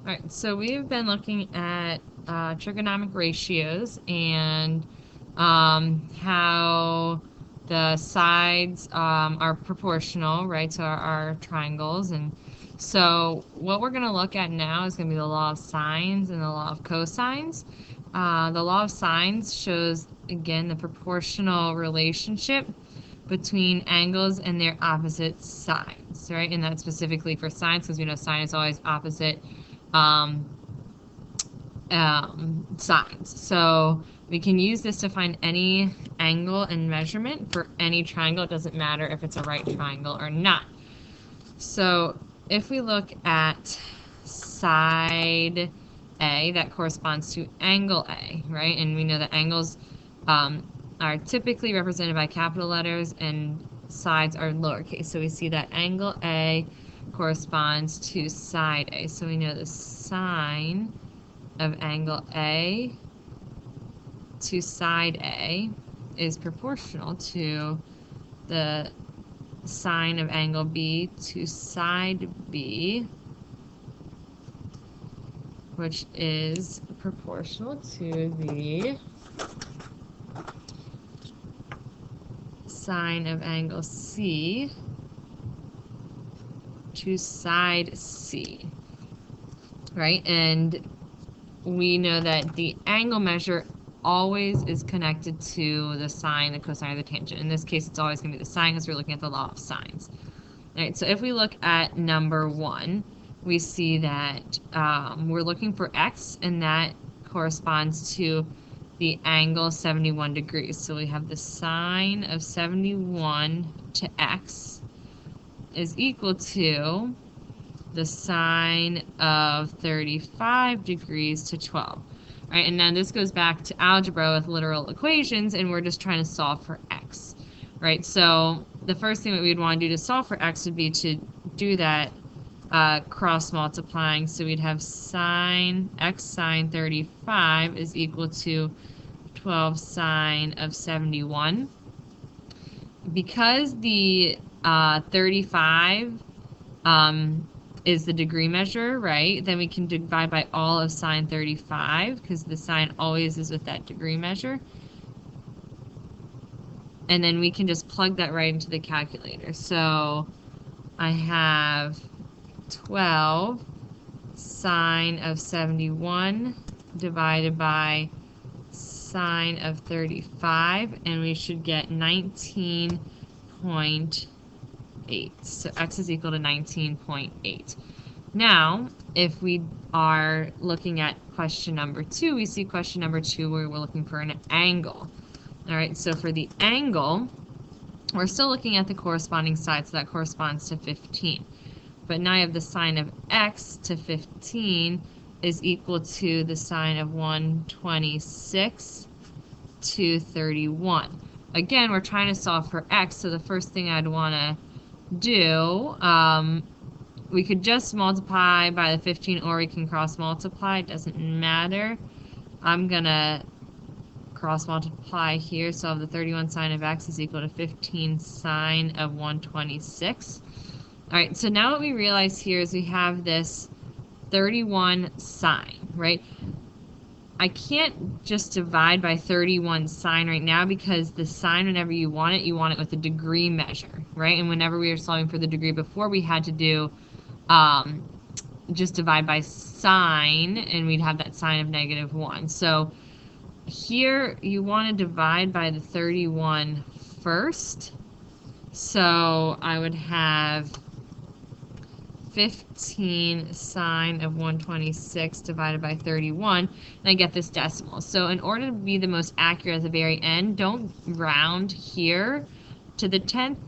Alright, so we've been looking at trigonomic ratios and how the sides are proportional, right, to our triangles. And so what we're going to look at now is going to be the law of sines and the law of cosines. The law of sines shows, again, the proportional relationship between angles and their opposite sides, right? And that's specifically for sines because we know sine is always opposite um, sides. So we can use this to find any angle and measurement for any triangle. It doesn't matter if it's a right triangle or not. So if we look at side A, that corresponds to angle A, right? And we know that angles are typically represented by capital letters and sides are lowercase. So we see that angle A corresponds to side A. So we know the sine of angle A to side A is proportional to the sine of angle B to side B, which is proportional to the sine of angle C to side C, right? And we know that the angle measure always is connected to the sine, the cosine, or the tangent. In this case, it's always going to be the sine because we're looking at the law of sines. All right, so if we look at number 1, we see that we're looking for x, and that corresponds to the angle 71 degrees. So we have the sine of 71 to x is equal to the sine of 35 degrees to 12. Right, and then this goes back to algebra with literal equations, and we're just trying to solve for x. Right, so the first thing that we'd want to do to solve for x would be to do that cross multiplying. So we'd have x sine 35 is equal to 12 sine of 71. Because the 35 is the degree measure, right? Then we can divide by all of sine 35 because the sine always is with that degree measure. And then we can just plug that right into the calculator. So I have 12 sine of 71 divided by sine of 35, and we should get 19.8. So x is equal to 19.8. Now, if we are looking at question number 2, we see question number 2 where we're looking for an angle. All right, so for the angle, we're still looking at the corresponding side, so that corresponds to 15. But now I have the sine of x to 15 is equal to the sine of 126 to 31. Again, we're trying to solve for x, so the first thing I'd want to do, we could just multiply by the 15 or we can cross multiply. It doesn't matter. I'm going to cross multiply here, so I have the 31 sine of x is equal to 15 sine of 126. Alright, so now what we realize here is we have this 31 sine, right? I can't just divide by 31 sine right now because the sine, whenever you want it with a degree measure, right? And whenever we were solving for the degree before, we had to do just divide by sine, and we'd have that sine of -1. So here you want to divide by the 31 first. So I would have 15 sine of 126 divided by 31, and I get this decimal. So in order to be the most accurate at the very end, don't round here to the 10th.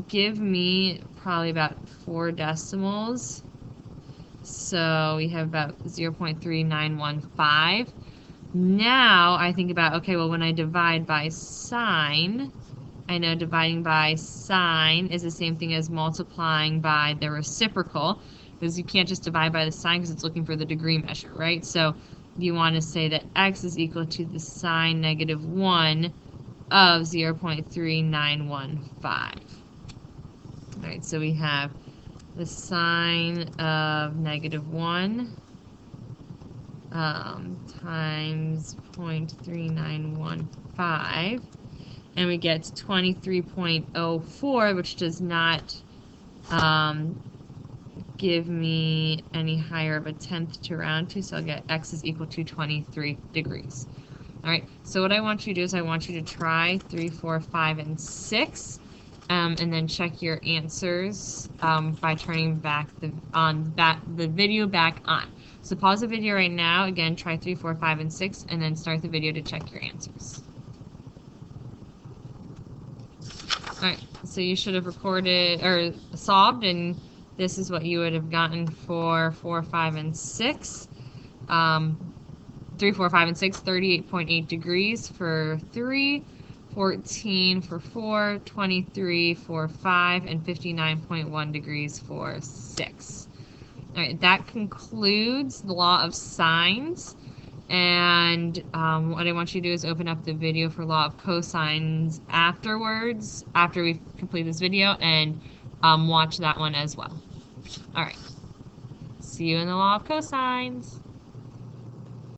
Give me probably about 4 decimals. So we have about 0.3915. Now I think about, okay, well, when I divide by sine, I know dividing by sine is the same thing as multiplying by the reciprocal, because you can't just divide by the sine because it's looking for the degree measure, right? So you want to say that x is equal to the sine -1 of 0.3915. All right, so we have the sine of -1 times 0.3915, and we get 23.04, which does not give me any higher of a tenth to round to, so I'll get x is equal to 23 degrees. All right, so what I want you to do is I want you to try 3, 4, 5, and 6, and then check your answers by turning the video back on. So pause the video right now, again, try 3, 4, 5, and 6, and then start the video to check your answers. All right, so you should have recorded or solved, and this is what you would have gotten for 4, 5, and 6. 3, 4, 5, and 6, 38.8 degrees for 3, 14 for 4, 23 for 5, and 59.1 degrees for 6. All right, that concludes the law of sines. And what I want you to do is open up the video for law of cosines afterwards, after we complete this video, and watch that one as well. All right, see you in the law of cosines.